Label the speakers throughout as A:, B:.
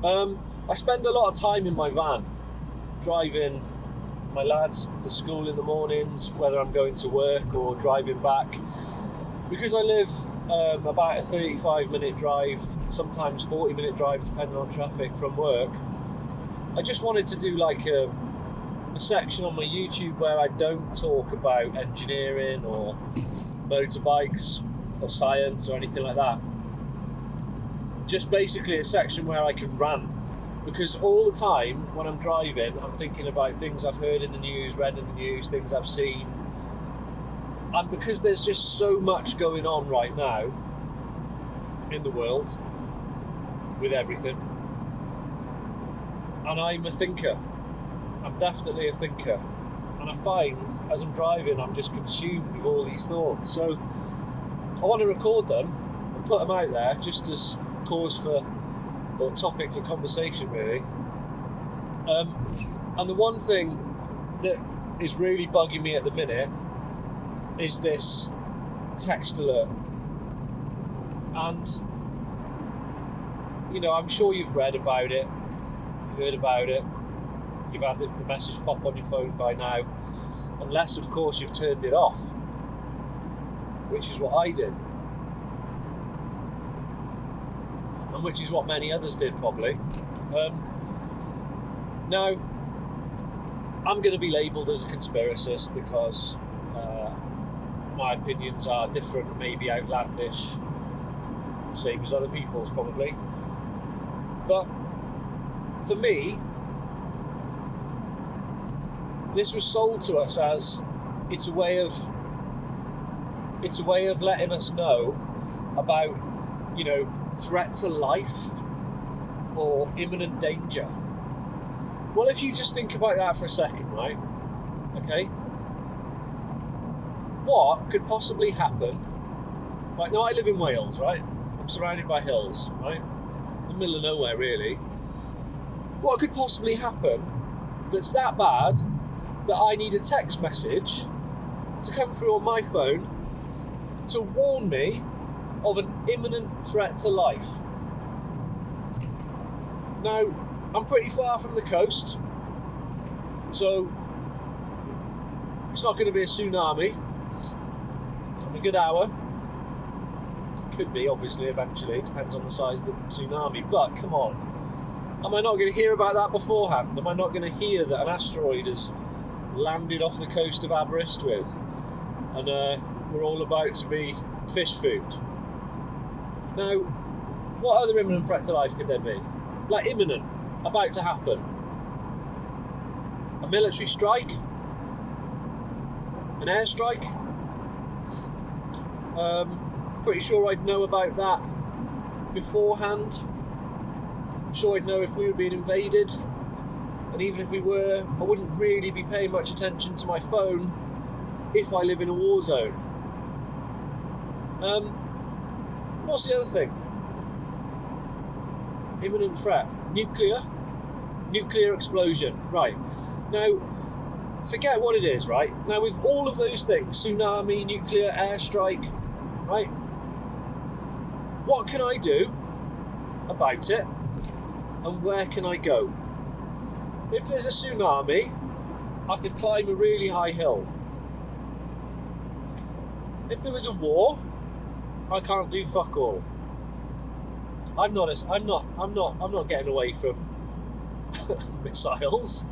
A: I spend a lot of time in my van, driving my lads to school in the mornings, whether I'm going to work or driving back. Because I live about a 35-minute drive, sometimes 40-minute drive, depending on traffic from work, I just wanted to do like a section on my YouTube where I don't talk about engineering or motorbikes or science or anything like that. Just basically a section where I can rant, because all the time when I'm driving, I'm thinking about things I've heard in the news, read in the news, things I've seen. And because there's just so much going on right now in the world with everything, and I'm a thinker. I'm definitely a thinker. And I find as I'm driving, I'm just consumed with all these thoughts. So I want to record them and put them out there just as cause for, or topic for conversation, really. And the one thing that is really bugging me at the minute is this text alert. And, you know, I'm sure you've read about it, heard about it, you've had the message pop on your phone by now, unless, of course, you've turned it off, which is what I did. And which is what many others did, probably. Now, I'm going to be labelled as a conspiracist because my opinions are different, maybe outlandish, same as other people's, probably. But for me, this was sold to us as it's a way of letting us know about, you know, threat to life or imminent danger. Well, if you just think about that for a second, right? Okay. What could possibly happen? Right now, I live in Wales, right? I'm surrounded by hills, right? In the middle of nowhere, really. What could possibly happen that's that bad that I need a text message to come through on my phone to warn me of an imminent threat to life? Now, I'm pretty far from the coast, so it's not going to be a tsunami. I'm a good hour. Could be, obviously, eventually. It depends on the size of the tsunami. But, come on. Am I not going to hear about that beforehand? Am I not going to hear that an asteroid has landed off the coast of Aberystwyth and we're all about to be fish food? Now, what other imminent threat to life could there be? Like imminent, about to happen. A military strike? An airstrike? Pretty sure I'd know about that beforehand. I'm sure I'd know if we were being invaded. And even if we were, I wouldn't really be paying much attention to my phone if I live in a war zone. What's the other thing? Imminent threat. Nuclear explosion. Right. Now, forget what it is, right? Now, with all of those things, tsunami, nuclear, airstrike, right? What can I do about it? And where can I go? If there's a tsunami, I could climb a really high hill. If there was a war, I can't do fuck all. I'm not getting away from missiles.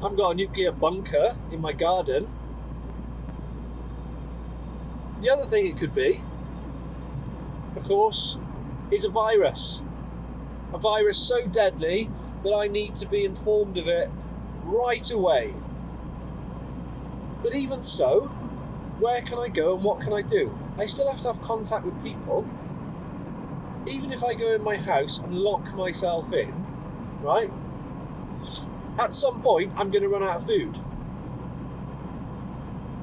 A: I've got a nuclear bunker in my garden. The other thing it could be, of course, is a virus. A virus so deadly that I need to be informed of it right away. But even so, where can I go and what can I do? I still have to have contact with people. Even if I go in my house and lock myself in, right? At some point, I'm going to run out of food.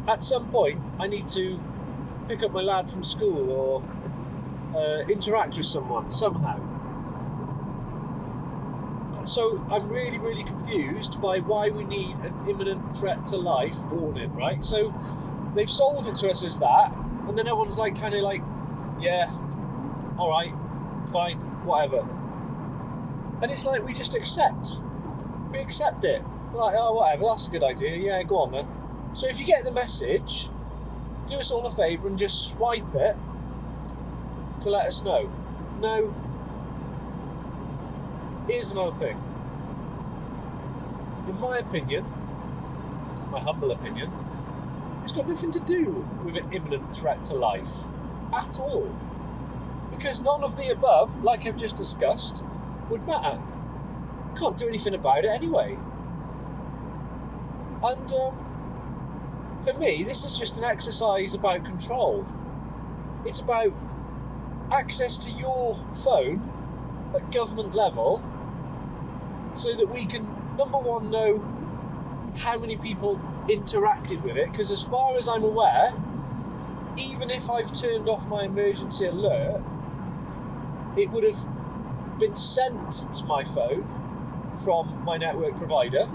A: At some point, I need to pick up my lad from school or interact with someone somehow. So I'm really, really confused by why we need an imminent threat to life warning, right? So they've sold it to us as that, and then everyone's like, kind of like, yeah, all right, fine, whatever. And it's like we just accept. We accept it. We're like, oh, whatever, that's a good idea. Yeah, go on then. So if you get the message, do us all a favour and just swipe it to let us know. Now, here's another thing. In my opinion, my humble opinion, it's got nothing to do with an imminent threat to life at all. Because none of the above, like I've just discussed, would matter. You can't do anything about it anyway. And for me, this is just an exercise about control. It's about access to your phone at government level so that we can, number one, know how many people interacted with it, because as far as I'm aware, even if I've turned off my emergency alert, it would have been sent to my phone from my network provider.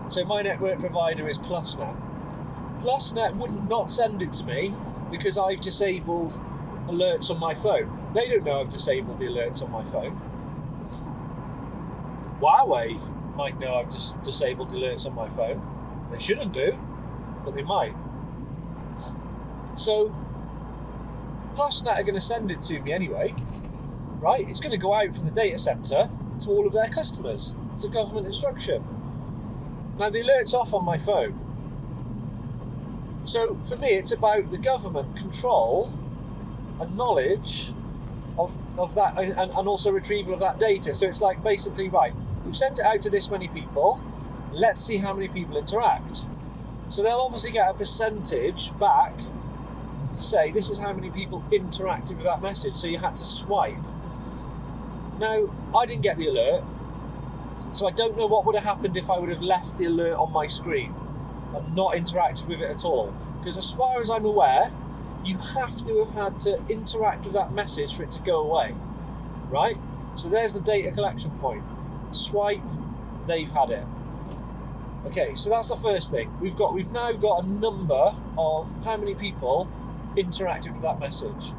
A: So my network provider is PlusNet. PlusNet wouldn't not send it to me because I've disabled alerts on my phone. They don't know I've disabled the alerts on my phone. Huawei might know I've just disabled the alerts on my phone. They shouldn't do, but they might. So PlusNet are going to send it to me anyway, right? It's going to go out from the data centre to all of their customers. It's a government instruction. Now the alert's off on my phone. So for me, it's about the government control and knowledge of that, and also retrieval of that data. So it's like, basically, right, we've sent it out to this many people, let's see how many people interact. So they'll obviously get a percentage back to say this is how many people interacted with that message, so you had to swipe. Now, I didn't get the alert, so I don't know what would have happened if I would have left the alert on my screen and not interacted with it at all. Because as far as I'm aware, you have to have had to interact with that message for it to go away, right? So there's the data collection point. Swipe, they've had it. Okay, so that's the first thing. We've now got a number of how many people interacted with that message.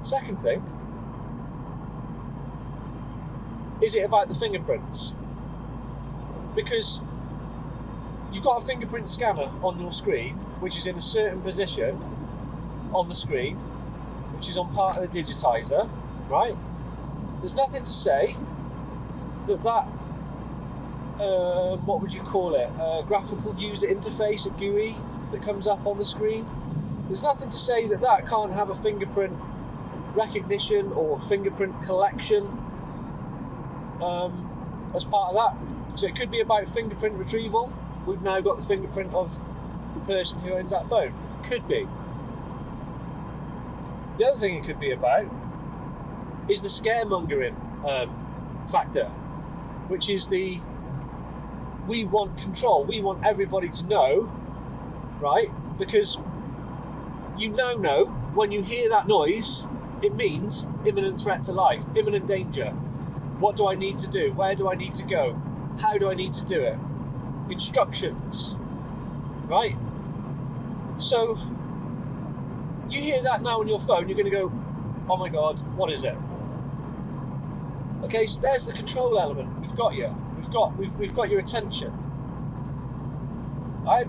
A: Second thing, is it about the fingerprints? Because you've got a fingerprint scanner on your screen, which is in a certain position on the screen, which is on part of the digitizer, right? There's nothing to say that what would you call it? A graphical user interface, a GUI that comes up on the screen. There's nothing to say that can't have a fingerprint recognition or fingerprint collection as part of that. So it could be about fingerprint retrieval. We've now got the fingerprint of the person who owns that phone. Could be. The other thing it could be about is the scaremongering factor, which is we want control. We want everybody to know, right? Because you now know when you hear that noise, it means imminent threat to life, imminent danger. What do I need to do? Where do I need to go? How do I need to do it? Instructions, right? So you hear that now on your phone, you're going to go, oh my God, what is it? Okay, so there's the control element. We've got you. We've got your attention. I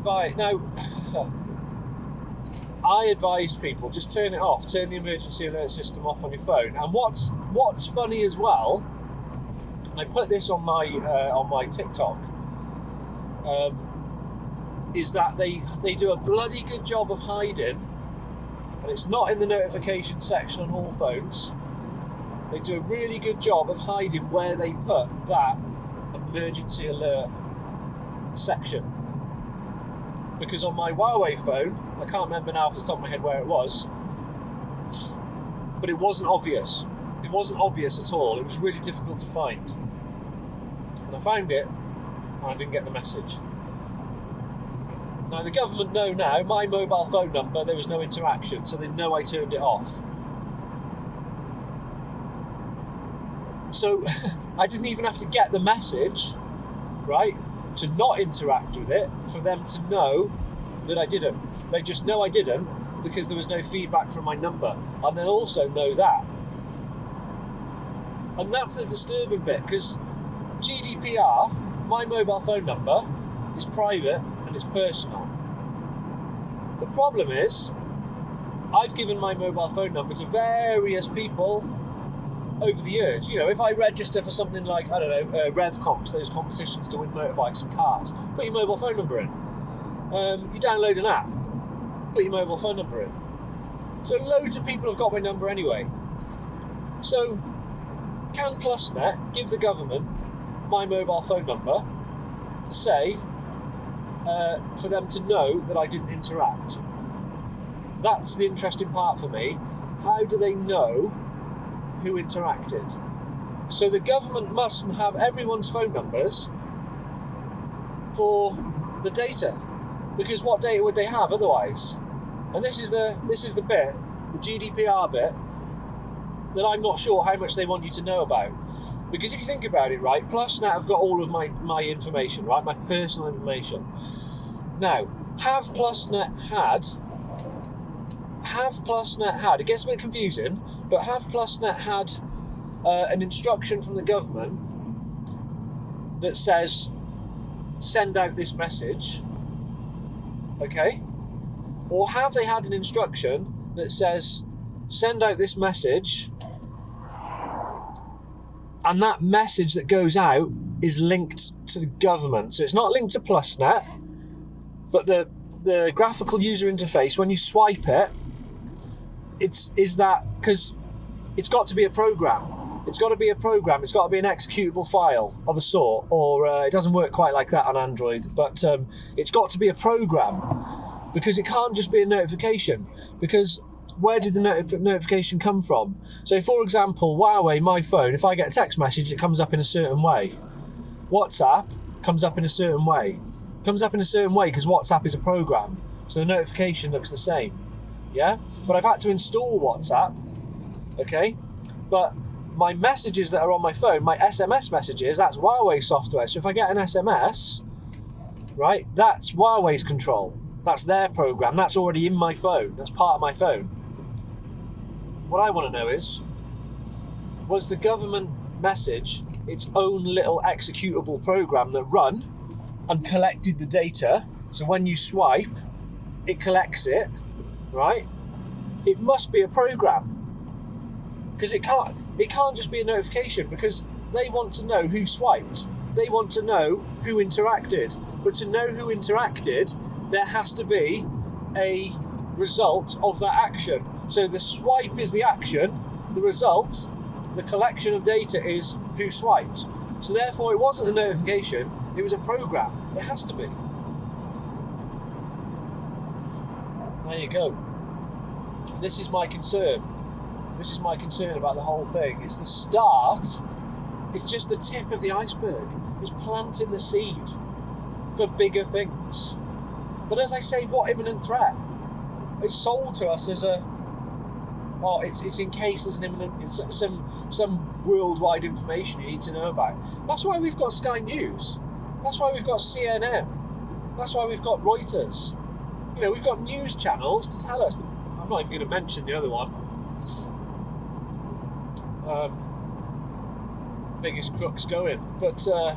A: advised people, just turn it off, turn the emergency alert system off on your phone. And what's funny as well, and I put this on my TikTok, is that they do a bloody good job of hiding, and it's not in the notification section on all phones. They do a really good job of hiding where they put that emergency alert section. Because on my Huawei phone, I can't remember now off the top of my head where it was, but it wasn't obvious. It wasn't obvious at all. It was really difficult to find. And I found it, and I didn't get the message. Now the government know now, my mobile phone number, there was no interaction, so they know I turned it off. So I didn't even have to get the message, right, to not interact with it, for them to know that I didn't. They just know I didn't because there was no feedback from my number, and they'll also know that. And that's the disturbing bit, because GDPR, my mobile phone number is private and it's personal. The problem is, I've given my mobile phone number to various people over the years. You know, if I register for something like, I don't know, Rev Comps, those competitions to win motorbikes and cars, put your mobile phone number in. You download an app, put your mobile phone number in. So loads of people have got my number anyway. So can PlusNet give the government my mobile phone number to say, for them to know that I didn't interact? That's the interesting part for me. How do they know who interacted? So the government mustn't have everyone's phone numbers for the data, because what data would they have otherwise? And this is the bit, the GDPR bit, that I'm not sure how much they want you to know about. Because if you think about it, right, PlusNet have got all of my information, right, my personal information. Now, have PlusNet had, it gets a bit confusing, but have PlusNet had an instruction from the government that says, send out this message, okay? Or have they had an instruction that says, send out this message, and that message that goes out is linked to the government? So it's not linked to PlusNet, but the graphical user interface, when you swipe it, is that, because it's got to be a program. It's got to be a program. It's got to be an executable file of a sort, or it doesn't work quite like that on Android, but it's got to be a program, because it can't just be a notification, because where did the notification come from? So for example, Huawei, my phone, if I get a text message, it comes up in a certain way. WhatsApp comes up in a certain way. It comes up in a certain way because WhatsApp is a program, so the notification looks the same. Yeah? But I've had to install WhatsApp, okay? But my messages that are on my phone, my SMS messages, that's Huawei software. So if I get an SMS, right, that's Huawei's control. That's their program. That's already in my phone. That's part of my phone. What I want to know is, was the government message its own little executable program that run and collected the data? So when you swipe, it collects it, right? It must be a program, because it can't just be a notification, because they want to know who swiped. They want to know who interacted. But to know who interacted, there has to be a result of that action. So the swipe is the action, the result, the collection of data is who swiped. So therefore it wasn't a notification, it was a program. It has to be. There you go. This is my concern. This is my concern about the whole thing. It's the start, it's just the tip of the iceberg. It's planting the seed for bigger things. But as I say, what imminent threat? It's sold to us as it's in case there's an imminent, it's some worldwide information you need to know about. That's why we've got Sky News. That's why we've got CNN. That's why we've got Reuters. You know, we've got news channels to tell us. I'm not even going to mention the other one. Biggest crooks going. But so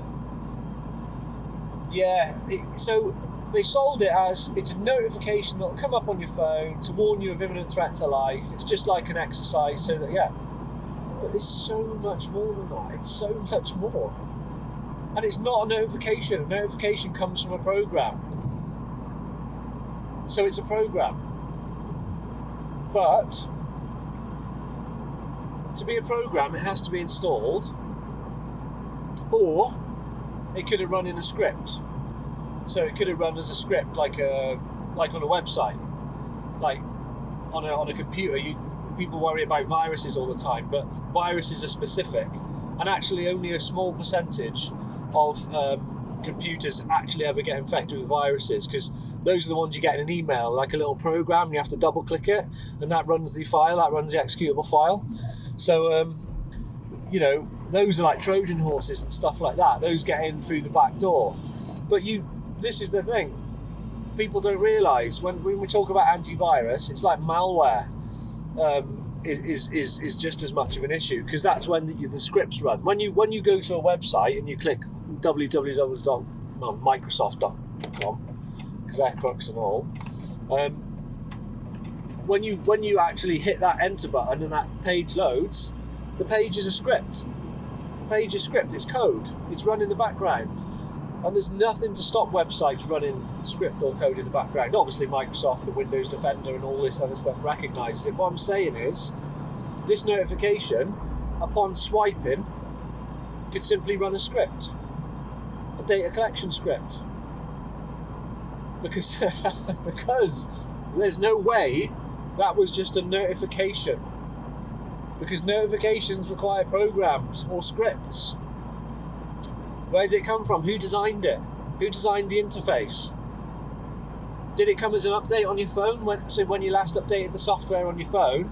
A: they sold it as it's a notification that'll come up on your phone to warn you of imminent threat to life. It's just like an exercise, so that, yeah. But there's so much more than that. It's so much more. And it's not a notification. A notification comes from a program. So it's a program. But to be a program, it has to be installed, or it could have run in a script. So it could have run as a script, like on a website, like on a computer. People worry about viruses all the time, but viruses are specific, and actually only a small percentage of computers actually ever get infected with viruses, because those are the ones you get in an email, like a little program. You have to double click it, and that runs the file. That runs the executable file. So those are like Trojan horses and stuff like that. Those get in through the back door. But this is the thing. People don't realise when we talk about antivirus, it's like malware. is just as much of an issue, because that's when the scripts run. When you go to a website and you click www.microsoft.com, because they're crooks and all, when you actually hit that enter button and that page loads, the page is a script. The page is script. It's code. It's run in the background, and there's nothing to stop websites running script or code in the background. Obviously, Microsoft, the Windows Defender, and all this other stuff recognises it. What I'm saying is, this notification, upon swiping, could simply run a script, a data collection script, because there's no way that was just a notification, because notifications require programs or scripts. Where did it come from? Who designed it? Who designed the interface? Did it come as an update on your phone? When you last updated the software on your phone,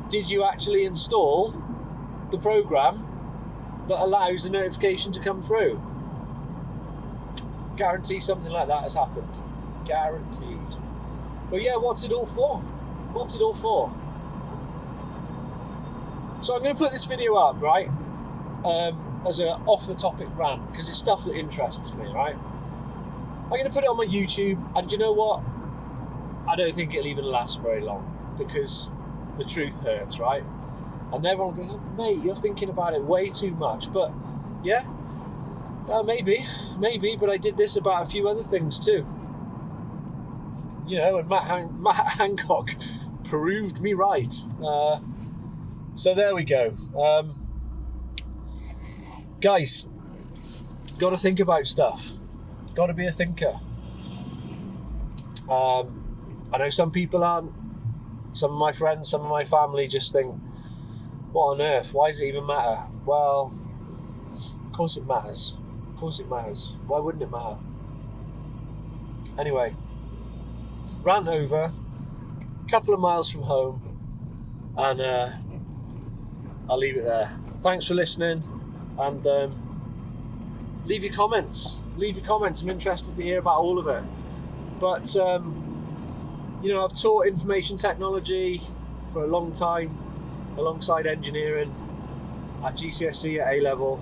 A: did you actually install the program that allows the notification to come through? Guarantee something like that has happened. Guaranteed. But yeah, what's it all for? What's it all for? So I'm going to put this video up, right, as a off-the-topic rant, because it's stuff that interests me, right? I'm going to put it on my YouTube, and you know what? I don't think it'll even last very long, because the truth hurts, right? And everyone goes, oh, mate, you're thinking about it way too much. But yeah, maybe, but I did this about a few other things too. You know, and Matt Hancock proved me right. So there we go. Guys, got to think about stuff. Got to be a thinker. I know some people aren't. Some of my friends, some of my family just think, what on earth? Why does it even matter? Well, of course it matters. Of course it matters. Why wouldn't it matter? Anyway, rant over. A couple of miles from home, and I'll leave it there. Thanks for listening, and leave your comments. I'm interested to hear about all of it. But you know, I've taught information technology for a long time, alongside engineering at GCSE at A-level.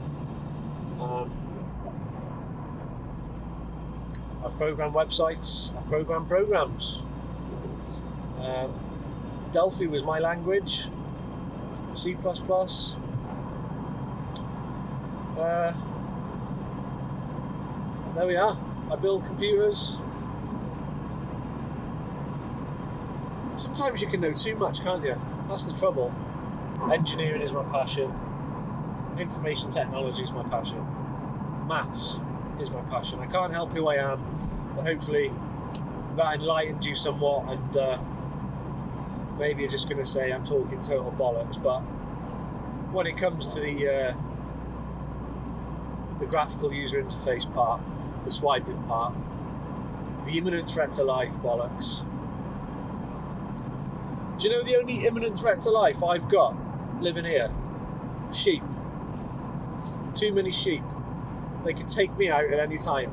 A: I've programmed websites, I've programmed programs. Delphi was my language, C++. There we are. I build computers. Sometimes you can know too much, can't you? That's the trouble. Engineering is my passion. Information technology is my passion. Maths is my passion. I can't help who I am, but hopefully that enlightened you somewhat, and maybe you're just going to say I'm talking total bollocks, but when it comes to the graphical user interface part, the swiping part, the imminent threat to life bollocks. Do you know the only imminent threat to life I've got living here? Sheep. Too many sheep. They could take me out at any time.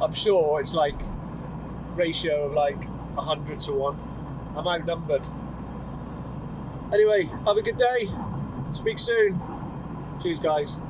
A: I'm sure it's like ratio of like 100 to 1. I'm outnumbered. Anyway, have a good day. Speak soon. Cheers, guys.